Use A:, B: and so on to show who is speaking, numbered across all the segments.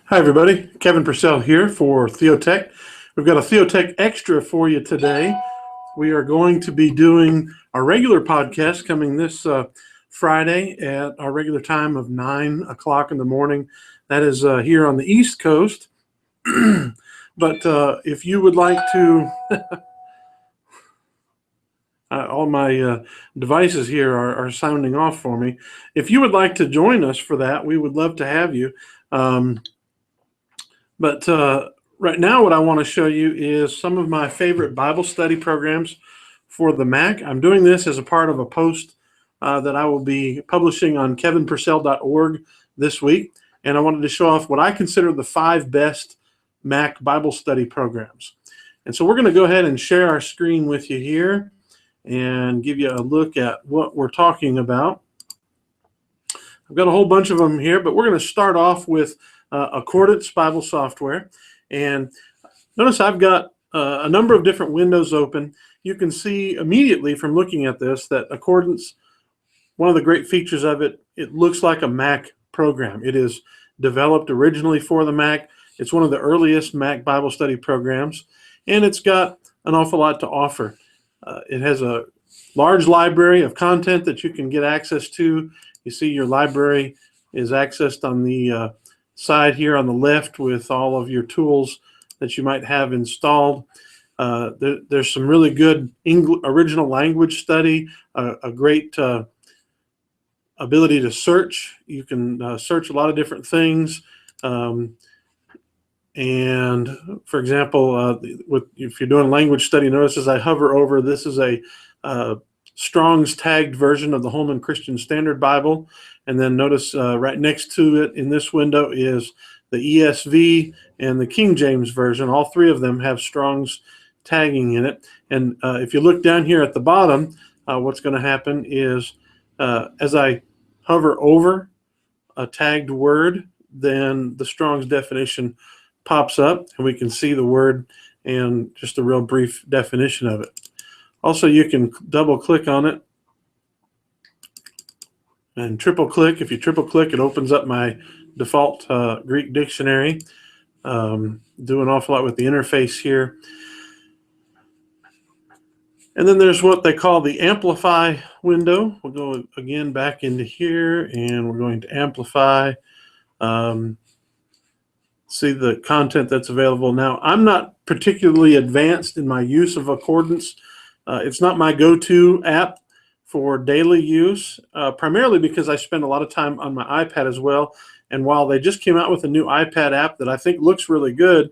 A: Hi everybody, Kevin Purcell here for Theotek. We've got a Theotek Extra for you today. We are going to be doing our regular podcast coming this Friday at our regular time of 9 o'clock in the morning. That is here on the East Coast. But if you would like to, all my devices here are sounding off for me. If you would like to join us for that, we would love to have you. But right now what I want to show you is some of my favorite Bible study programs for the Mac. I'm doing this as a part of a post that I will be publishing on kevinpurcell.org this week. And I wanted to show off what I consider the 5 best Mac Bible study programs. And so we're going to go ahead and share our screen with you here and give you a look at what we're talking about. I've got a whole bunch of them here, but we're going to start off with Accordance Bible software. And notice I've got a number of different windows open. You can see immediately from looking at this that Accordance, one of the great features of it, it looks like a Mac program. It is developed originally for the Mac. It's one of the earliest Mac Bible study programs, and it's got an awful lot to offer. It has a large library of content that you can get access to. You see your library is accessed on the side here on the left with all of your tools that you might have installed. There's some really good original language study, a great ability to search. You can search a lot of different things. And for example, if you're doing language study, notice as I hover over, this is a Strong's tagged version of the Holman Christian Standard Bible. And then notice right next to it in this window is the ESV and the King James Version. All 3 of them have Strong's tagging in it. And if you look down here at the bottom, what's going to happen is as I hover over a tagged word, then the Strong's definition pops up and we can see the word and just a real brief definition of it. Also, you can double click on it and triple click. If you triple click, it opens up my default Greek dictionary. Do an awful lot with the interface here. And then there's what they call the amplify window. We'll go again back into here and we're going to amplify. See the content that's available. Now, I'm not particularly advanced in my use of Accordance. It's not my go-to app for daily use, primarily because I spend a lot of time on my iPad as well. And while they just came out with a new iPad app that I think looks really good,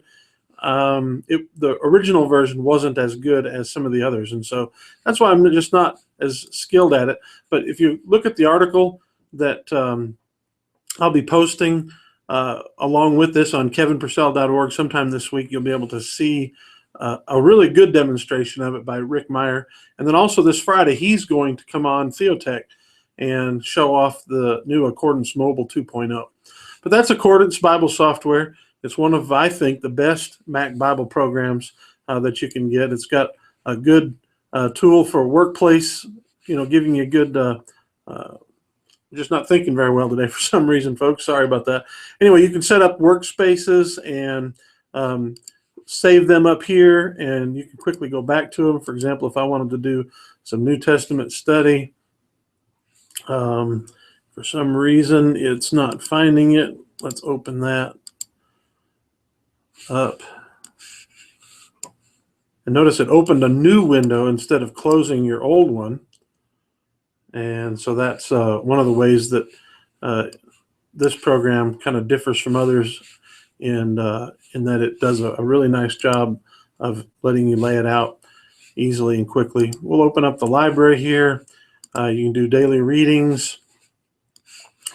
A: the original version wasn't as good as some of the others. And so that's why I'm just not as skilled at it. But if you look at the article that I'll be posting along with this on kevinpurcell.org sometime this week, you'll be able to see a really good demonstration of it by Rick Meyer. And then also this Friday, he's going to come on Theotek and show off the new Accordance Mobile 2.0. But that's Accordance Bible software. It's one of, I think, the best Mac Bible programs that you can get. It's got a good tool for workplace, giving you good, just not thinking very well today for some reason, folks. Sorry about that. Anyway, you can set up workspaces and save them up here, and you can quickly go back to them. For example, if I wanted to do some New Testament study, for some reason it's not finding it. Let's open that up. And notice it opened a new window instead of closing your old one. And so that's one of the ways that this program kind of differs from others in that it does a really nice job of letting you lay it out easily and quickly. We'll open up the library here. You can do daily readings.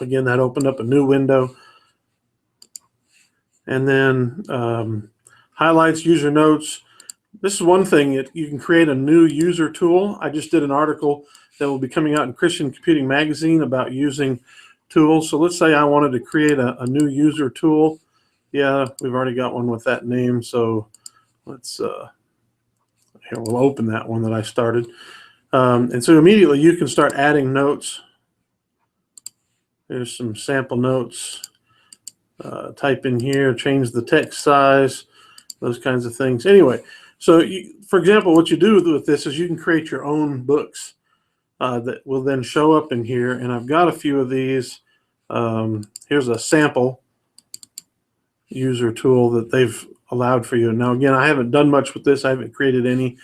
A: Again, that opened up a new window. And then highlights, user notes. This is one thing, you can create a new user tool. I just did an article that will be coming out in Christian Computing Magazine about using tools. So let's say I wanted to create a new user tool. Yeah, we've already got one with that name. So let's, here, we'll open that one that I started. And so immediately you can start adding notes. There's some sample notes. type in here, change the text size, those kinds of things. Anyway, so for example, what you do with this is you can create your own books that will then show up in here. And I've got a few of these. Here's a sample user tool that they've allowed for you. Now, again, I haven't done much with this. I haven't created any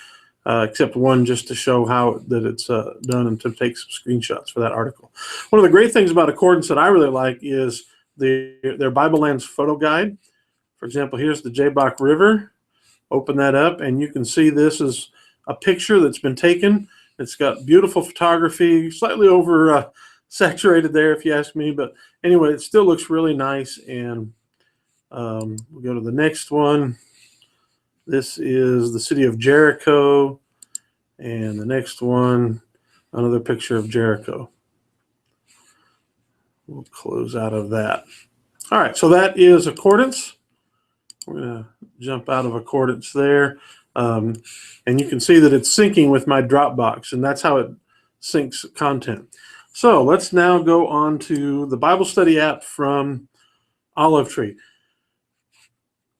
A: except one just to show how that it's done and to take some screenshots for that article. One of the great things about Accordance that I really like is their Bible Lands photo guide. For example, here's the Jabbok River. Open that up, and you can see this is a picture that's been taken. It's got beautiful photography, slightly over saturated there, if you ask me. But anyway, it still looks really nice. And we'll go to the next one. This is the city of Jericho. And the next one, another picture of Jericho. We'll close out of that. All right, so that is Accordance. We're going to jump out of Accordance there. And you can see that it's syncing with my Dropbox, and that's how it syncs content. So let's now go on to the Bible Study app from Olivetree.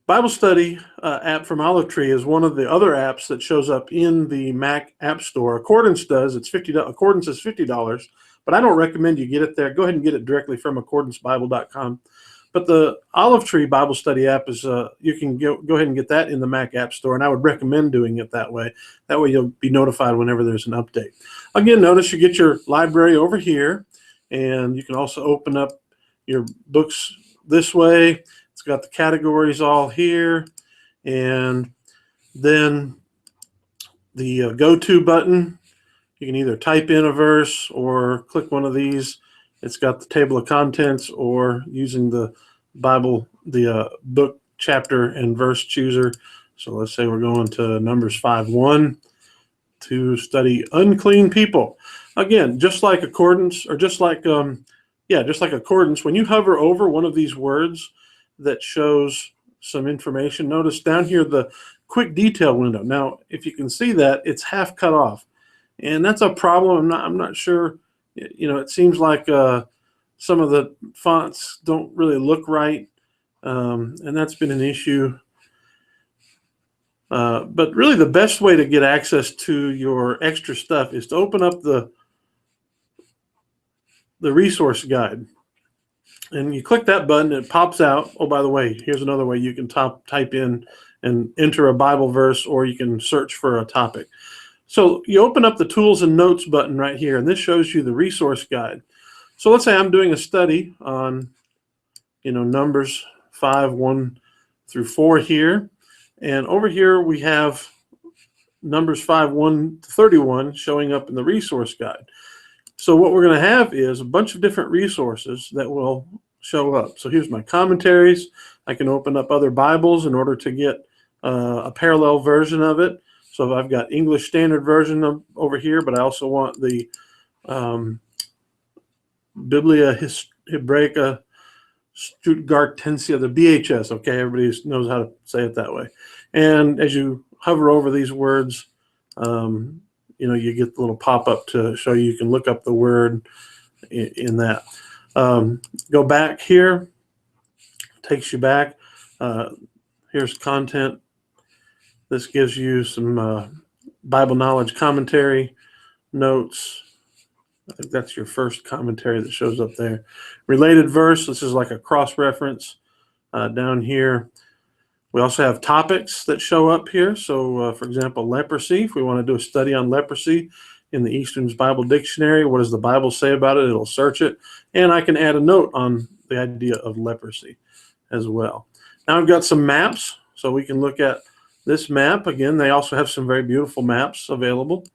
A: Bible Study app from Olivetree is one of the other apps that shows up in the Mac App Store. Accordance does. It's $50. Accordance is $50, but I don't recommend you get it there. Go ahead and get it directly from accordancebible.com. But the Olivetree Bible Study app is you can go ahead and get that in the Mac App Store, and I would recommend doing it that way. That way you'll be notified whenever there's an update. Again, notice you get your library over here, and you can also open up your books this way. It's got the categories all here, and then the go-to button. You can either type in a verse or click one of these. It's got the table of contents, or using the Bible, the book, chapter, and verse chooser. So let's say we're going to Numbers 5:1 to study unclean people. Again, just like Accordance, or just like just like Accordance, when you hover over one of these words that shows some information, notice down here the quick detail window. Now, if you can see that, it's half cut off, and that's a problem. I'm not sure. You know, it seems like some of the fonts don't really look right, and that's been an issue. But really, the best way to get access to your extra stuff is to open up the resource guide. And you click that button, it pops out. Oh, by the way, here's another way you can type in and enter a Bible verse, or you can search for a topic. So you open up the Tools and Notes button right here, and this shows you the resource guide. So let's say I'm doing a study on, Numbers 5:1 through 4 here. And over here we have Numbers 5:1 to 31 showing up in the resource guide. So what we're going to have is a bunch of different resources that will show up. So here's my commentaries. I can open up other Bibles in order to get a parallel version of it. So I've got English Standard Version over here, but I also want the Biblia Hebraica Stuttgartensia, the BHS. Okay, everybody knows how to say it that way. And as you hover over these words, you get the little pop-up to show you can look up the word in that. Go back here, takes you back. Here's content. This gives you some Bible knowledge commentary notes. I think that's your first commentary that shows up there. Related verse, this is like a cross-reference down here. We also have topics that show up here. So, for example, leprosy. If we want to do a study on leprosy in the Eastern's Bible Dictionary, what does the Bible say about it? It'll search it. And I can add a note on the idea of leprosy as well. Now I've got some maps, so we can look at this map. Again, they also have some very beautiful maps available.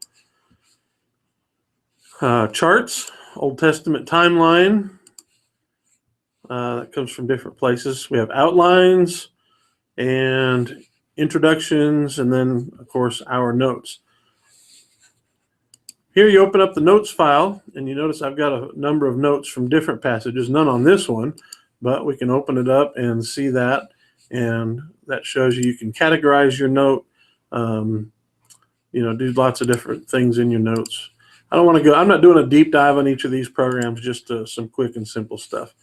A: Charts, Old Testament timeline. That comes from different places. We have outlines and introductions, and then, of course, our notes. Here you open up the notes file, and you notice I've got a number of notes from different passages, none on this one, but we can open it up and see that, and that shows you can categorize your note, do lots of different things in your notes. I'm not doing a deep dive on each of these programs, just some quick and simple stuff.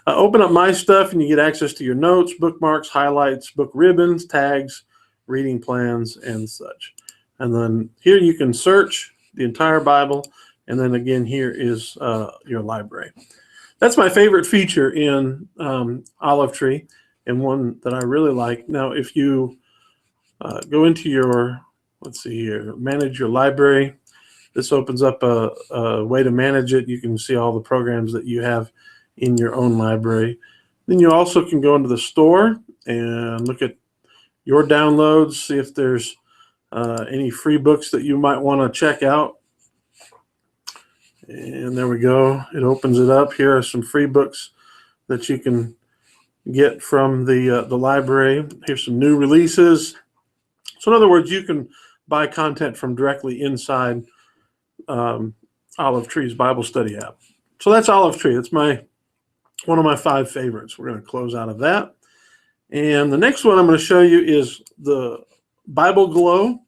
A: Open up My Stuff and you get access to your notes, bookmarks, highlights, book ribbons, tags, reading plans, and such. And then here you can search the entire Bible. And then again, here is your library. That's my favorite feature in Olivetree, and one that I really like. Now, if you go into your, let's see here, manage your library, this opens up a way to manage it. You can see all the programs that you have in your own library. Then you also can go into the store and look at your downloads, see if there's any free books that you might want to check out. And there we go. It opens it up. Here are some free books that you can get from the library. Here's some new releases. So in other words, you can buy content from directly inside Olivetree's Bible study app. So that's Olivetree. That's one of my 5 favorites. We're going to close out of that. And the next one I'm going to show you is the Bible Glow.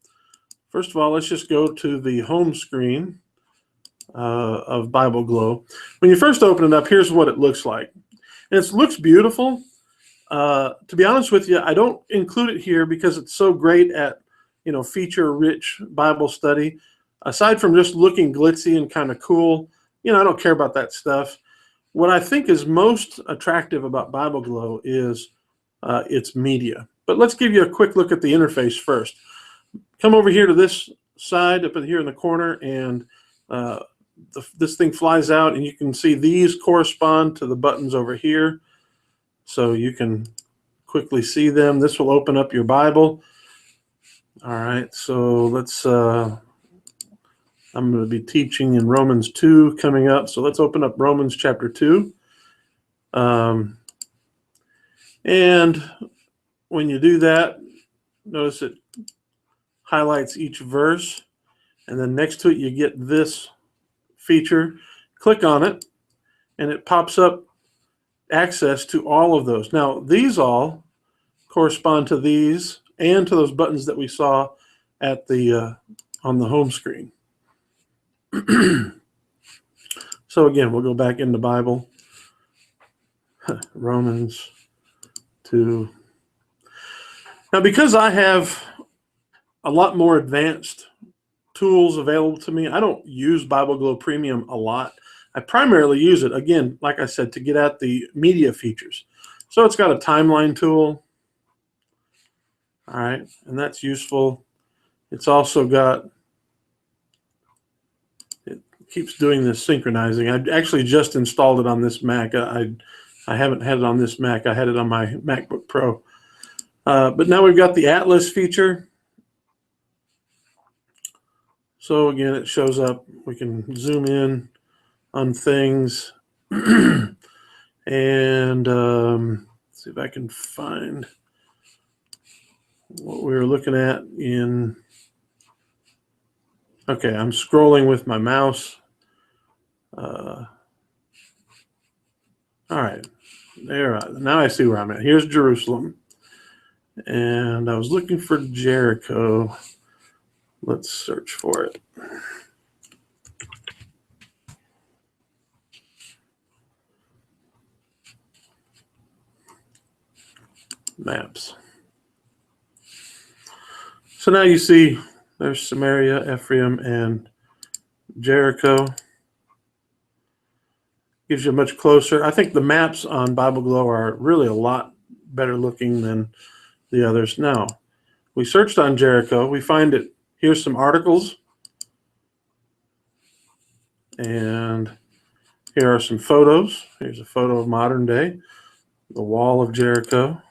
A: First of all, let's just go to the home screen of Bible Glow. When you first open it up, here's what it looks like. And it looks beautiful. To be honest with you, I don't include it here because it's so great at, feature-rich Bible study. Aside from just looking glitzy and kind of cool, I don't care about that stuff. What I think is most attractive about Bible Glow is its media. But let's give you a quick look at the interface first. Come over here to this side up in here in the corner, and this thing flies out, and you can see these correspond to the buttons over here. So you can quickly see them. This will open up your Bible. All right, so let's, I'm going to be teaching in Romans 2 coming up. So let's open up Romans chapter 2. And when you do that, notice it highlights each verse. And then next to it, you get this feature. Click on it, and it pops up access to all of those. Now, these all correspond to these and to those buttons that we saw at the on the home screen. So again, we'll go back into Bible. Romans 2. Now, because I have a lot more advanced tools available to me, I don't use Bible Glow Premium a lot. I primarily use it, again, like I said, to get at the media features. So it's got a timeline tool. All right, and that's useful. It's also got, it keeps doing this synchronizing. I actually just installed it on this Mac. I haven't had it on this Mac. I had it on my MacBook Pro. But now we've got the Atlas feature. So again, it shows up. We can zoom in on things. And let's see if I can find what we were looking at in. Okay, I'm scrolling with my mouse. All right, there. Now I see where I'm at. Here's Jerusalem, and I was looking for Jericho. Let's search for it. Maps. So now you see there's Samaria, Ephraim, and Jericho. Gives you much closer. I think the maps on Bible Glow are really a lot better looking than the others. Now, we searched on Jericho. We find it. Here's some articles. And here are some photos. Here's a photo of modern day. The wall of Jericho.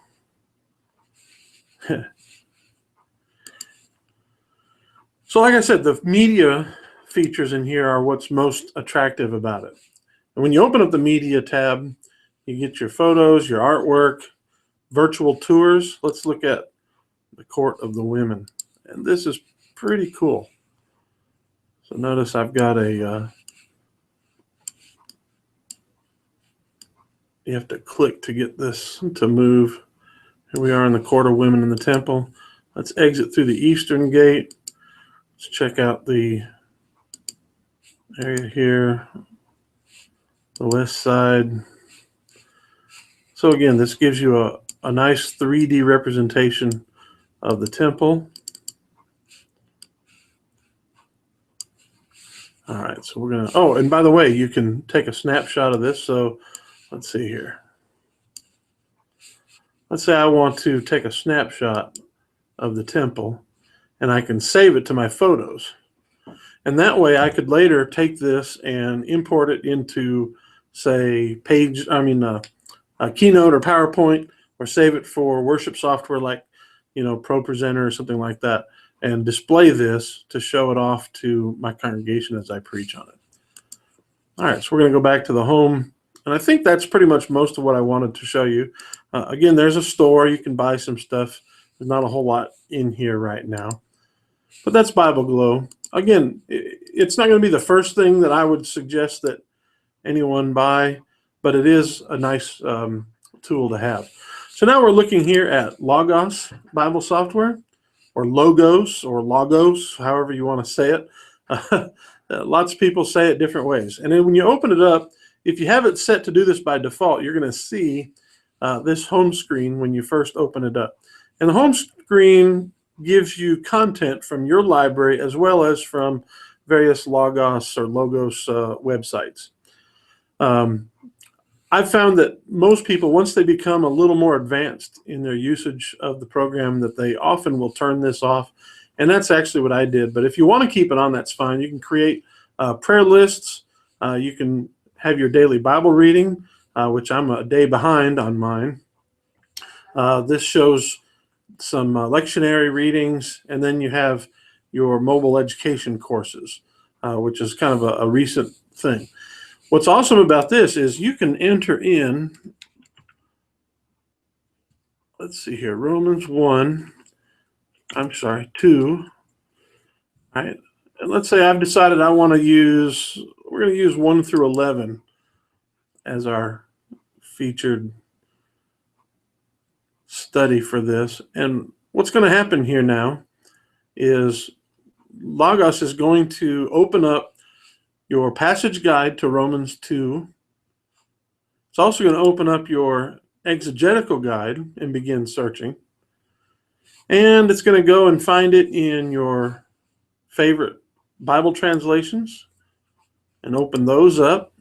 A: So like I said, the media features in here are what's most attractive about it. And when you open up the media tab, you get your photos, your artwork, virtual tours. Let's look at the Court of the Women. And this is pretty cool. So notice I've got a, you have to click to get this to move. Here we are in the Court of Women in the temple. Let's exit through the eastern gate. Let's check out the area here, the west side. So again, this gives you a nice 3D representation of the temple. All right, so we're gonna, oh, and by the way, you can take a snapshot of this. So let's see here. Let's say I want to take a snapshot of the temple, and I can save it to my photos. And that way I could later take this and import it into, say, a Keynote or PowerPoint, or save it for worship software like, Pro Presenter or something like that, and display this to show it off to my congregation as I preach on it. All right, so we're going to go back to the home, and I think that's pretty much most of what I wanted to show you. Again, there's a store. You can buy some stuff. There's not a whole lot in here right now, but that's Bible Glow. Again, it's not going to be the first thing that I would suggest that anyone buy, but it is a nice tool to have. So now we're looking here at Logos Bible software, or Logos, or Logos, however you want to say it. Lots of people say it different ways. And then when you open it up, if you have it set to do this by default, you're going to see this home screen when you first open it up. And the home screen gives you content from your library as well as from various Logos or Logos websites. I've found that most people, once they become a little more advanced in their usage of the program, that they often will turn this off. And that's actually what I did. But if you want to keep it on, that's fine. You can create prayer lists. You can have your daily Bible reading, which I'm a day behind on mine. This shows some lectionary readings, and then you have your mobile education courses, which is kind of a recent thing. What's awesome about this is you can enter in, let's see here, Romans 2, right? And let's say I've decided I want to use, we're going to use 1 through 11 as our featured study for this. And what's going to happen here now is Logos is going to open up your passage guide to Romans 2. It's also going to open up your exegetical guide and begin searching. And it's going to go and find it in your favorite Bible translations and open those up.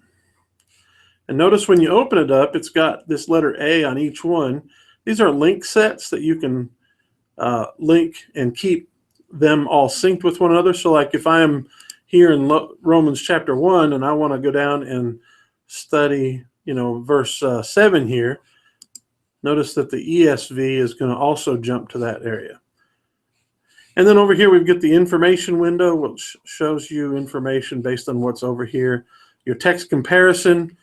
A: And notice when you open it up, it's got this letter A on each one. These are link sets that you can link and keep them all synced with one another. So like if I am here in Romans chapter 1 and I want to go down and study, verse 7 here, notice that the ESV is going to also jump to that area. And then over here we've got the information window, which shows you information based on what's over here. Your text comparison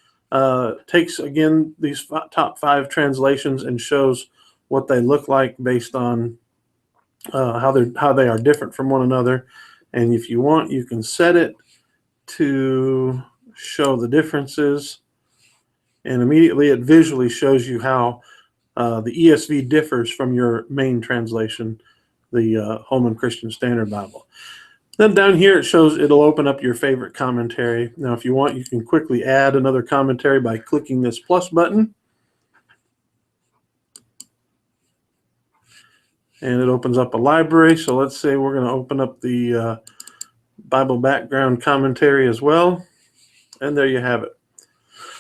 A: takes, again, these top 5 translations and shows what they look like based on how they are different from one another. And if you want, you can set it to show the differences. And immediately it visually shows you how the ESV differs from your main translation, the Holman Christian Standard Bible. Then down here it shows it'll open up your favorite commentary. Now if you want, you can quickly add another commentary by clicking this plus button. And it opens up a library. So let's say we're going to open up the Bible background commentary as well. And there you have it.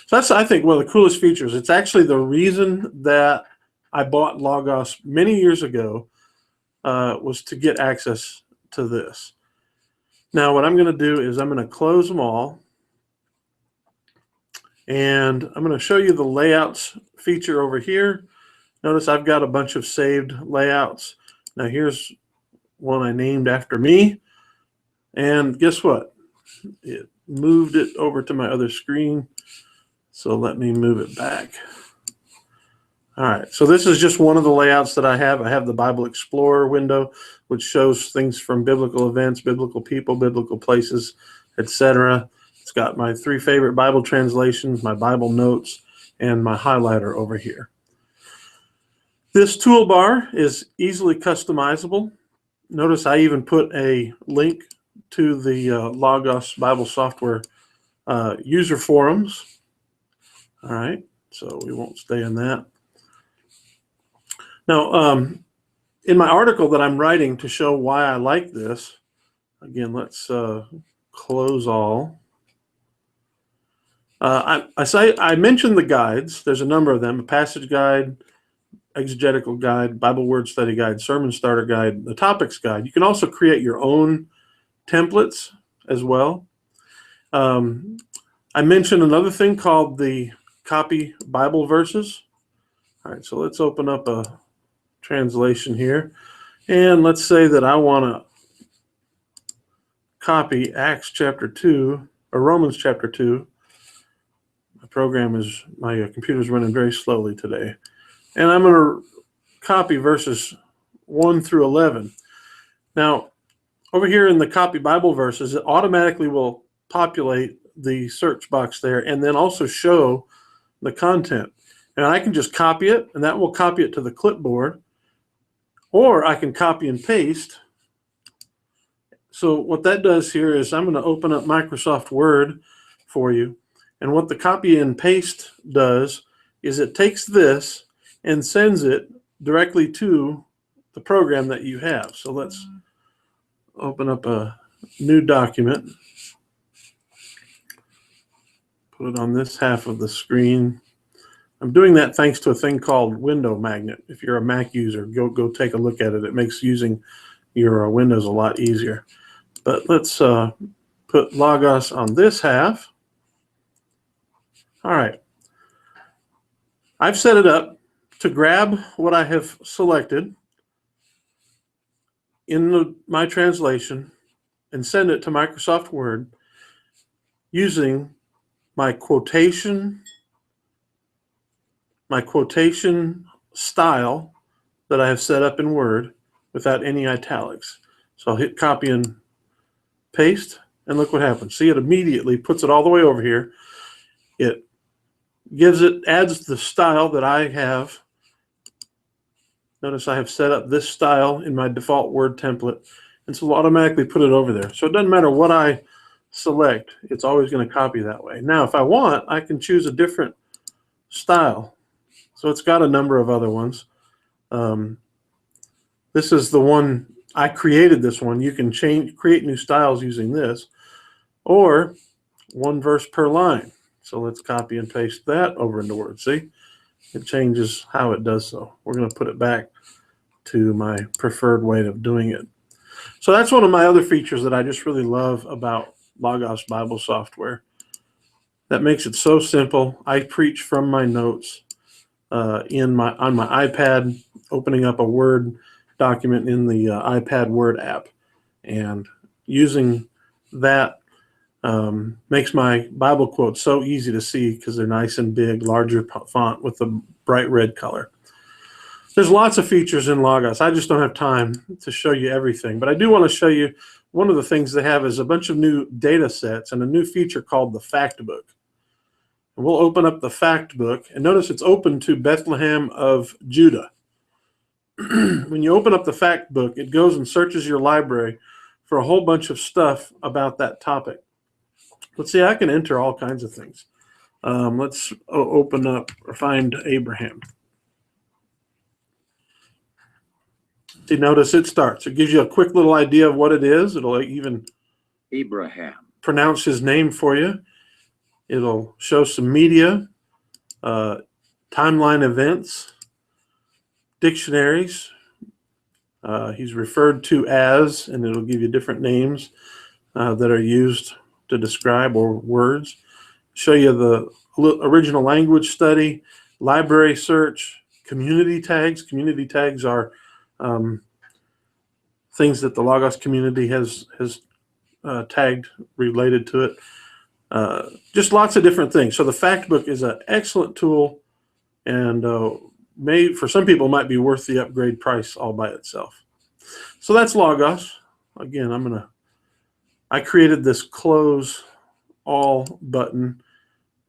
A: So that's, I think, one of the coolest features. It's actually the reason that I bought Logos many years ago was to get access to this. Now what I'm going to do is I'm going to close them all. And I'm going to show you the layouts feature over here. Notice I've got a bunch of saved layouts. Now here's one I named after me. And guess what? It moved it over to my other screen. So let me move it back. All right, so this is just one of the layouts that I have. I have the Bible Explorer window, which shows things from biblical events, biblical people, biblical places, etc. It's got my 3 favorite Bible translations, my Bible notes, and my highlighter over here. This toolbar is easily customizable. Notice I even put a link to the Logos Bible software user forums. All right, so we won't stay in that. Now, in my article that I'm writing to show why I like this, again, let's close all. I mentioned the guides. There's a number of them: a passage guide, exegetical guide, Bible word study guide, sermon starter guide, the topics guide. You can also create your own templates as well. I mentioned another thing called the copy Bible verses. All right, so let's open up a translation here. And let's say that I want to copy Acts chapter 2 or Romans chapter 2. My computer's running very slowly today. And I'm going to copy verses 1 through 11. Now, over here in the copy Bible verses, it automatically will populate the search box there and then also show the content. And I can just copy it, and that will copy it to the clipboard. Or I can copy and paste. So what that does here is I'm going to open up Microsoft Word for you. And what the copy and paste does is it takes this and sends it directly to the program that you have. So let's open up a new document. Put it on this half of the screen. I'm doing that thanks to a thing called Window Magnet. If you're a Mac user, go take a look at it. It makes using your Windows a lot easier. But let's put Logos on this half. All right. I've set it up to grab what I have selected in my translation and send it to Microsoft Word using my quotation style that I have set up in Word without any italics. So I'll hit copy and paste, and look what happens. See, it immediately puts it all the way over here. It adds the style that I have. Notice I have set up this style in my default Word template, and so it'll automatically put it over there. So it doesn't matter what I select, it's always going to copy that way. Now, if I want, I can choose a different style. So it's got a number of other ones. This is the one, I created this one. You can create new styles using this, or one verse per line. So let's copy and paste that over into Word. See, it changes how it does so. We're going to put it back to my preferred way of doing it. So that's one of my other features that I just really love about Logos Bible software. That makes it so simple. I preach from my notes on my iPad, opening up a Word document in the iPad Word app, and using that makes my Bible quotes so easy to see because they're nice and big, larger font with a bright red color. There's lots of features in Logos. I just don't have time to show you everything, but I do want to show you one of the things they have is a bunch of new data sets and a new feature called the Fact Book. And we'll open up the Fact Book, and notice it's open to Bethlehem of Judah. When you open up the Fact Book, it goes and searches your library for a whole bunch of stuff about that topic. Let's see, I can enter all kinds of things. Let's open up or find Abraham. See, notice it starts. It gives you a quick little idea of what it is. It'll even
B: Abraham.
A: Pronounce his name for you. It'll show some media, timeline events, dictionaries. He's referred to as, and it'll give you different names that are used to describe, or words. Show you the original language study, library search, community tags. Community tags are things that the Logos community has tagged related to it. Just lots of different things. So the Fact Book is an excellent tool, and for some people might be worth the upgrade price all by itself. So that's Logos. Again, I created this close all button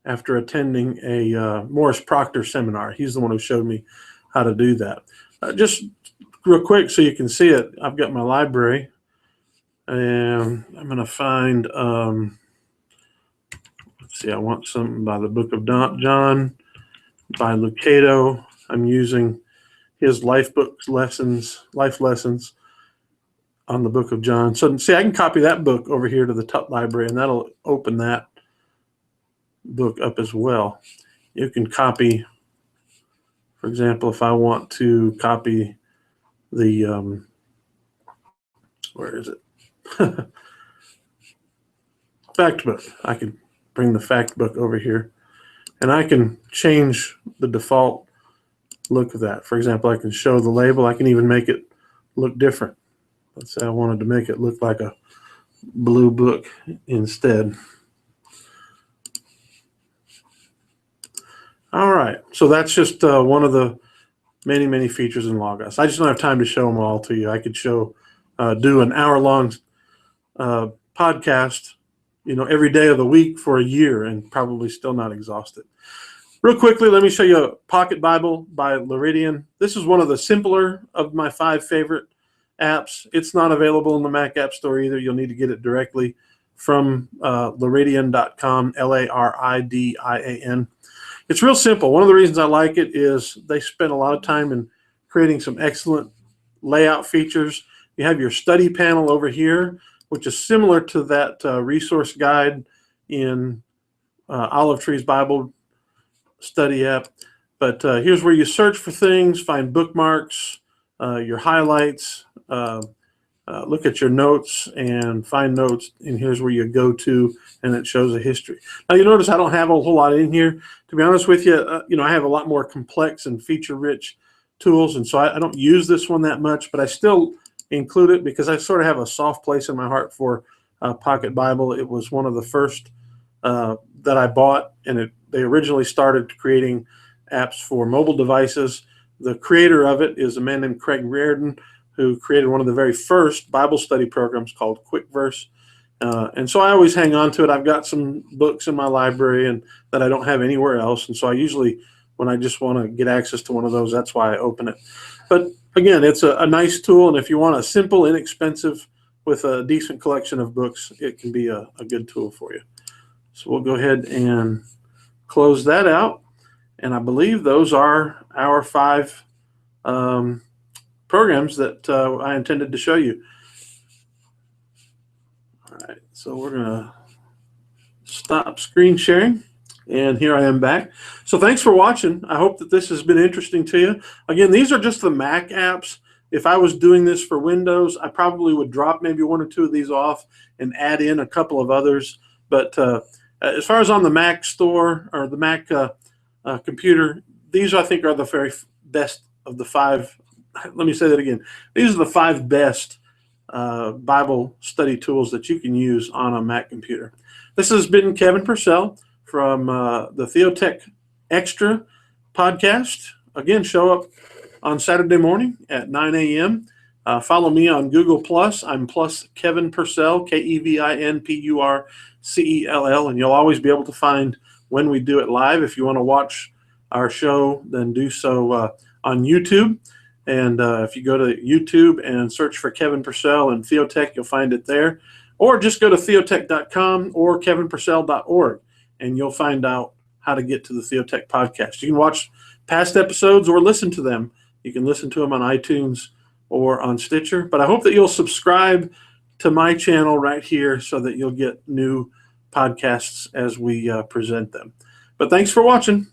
A: after attending a Morris Proctor seminar. He's the one who showed me how to do that. Just real quick so you can see it, I've got my library, and I'm going to find, let's see, I want something by the book of John, by Lucado. I'm using his life lessons on the book of John. So see, I can copy that book over here to the top library, and that'll open that book up as well. You can copy, for example, if I want to copy the, where is it? Fact book. I could bring the fact book over here, and I can change the default look of that. For example, I can show the label. I can even make it look different. Let's say I wanted to make it look like a blue book instead. All right, so that's just one of the many, many features in Logos. I just don't have time to show them all to you. I could do an hour-long podcast, every day of the week for a year and probably still not exhaust it. Real quickly, let me show you a Pocket Bible by Leridian. This is one of the simpler of my 5 favorite apps. It's not available in the Mac App Store either. You'll need to get it directly from Leridian.com, Laridian. It's real simple. One of the reasons I like it is they spend a lot of time in creating some excellent layout features. You have your study panel over here, which is similar to that resource guide in Olivetree's Bible study app. But here's where you search for things, find bookmarks, your highlights, look at your notes and find notes, and here's where you go to, and it shows a history. Now you notice I don't have a whole lot in here. To be honest with you, I have a lot more complex and feature-rich tools, and so I don't use this one that much, but I still include it because I sort of have a soft place in my heart for Pocket Bible. It was one of the first that I bought, and they originally started creating apps for mobile devices. The creator of it is a man named Craig Reardon, who created one of the very first Bible study programs called Quick Verse. And so I always hang on to it. I've got some books in my library and that I don't have anywhere else. And so I usually, when I just want to get access to one of those, that's why I open it. But again, it's a nice tool. And if you want a simple, inexpensive, with a decent collection of books, it can be a good tool for you. So we'll go ahead and close that out. And I believe those are our 5 programs that I intended to show you. All right, so we're going to stop screen sharing, and here I am back. So thanks for watching. I hope that this has been interesting to you. Again, these are just the Mac apps. If I was doing this for Windows, I probably would drop maybe 1 or 2 of these off and add in a couple of others. But as far as on the Mac store or the Mac computer, these I think are the very best of the 5. Let me say that again. These are the 5 best Bible study tools that you can use on a Mac computer. This has been Kevin Purcell from the Theotek Extra podcast. Again, show up on Saturday morning at 9 a.m. Follow me on Google+. I'm plus Kevin Purcell, KevinPurcell, and you'll always be able to find when we do it live. If you want to watch our show, then do so on YouTube. And if you go to YouTube and search for Kevin Purcell and Theotek, you'll find it there. Or just go to theotek.com or kevinpurcell.org, and you'll find out how to get to the Theotek podcast. You can watch past episodes or listen to them. You can listen to them on iTunes or on Stitcher. But I hope that you'll subscribe to my channel right here so that you'll get new podcasts as we present them. But thanks for watching.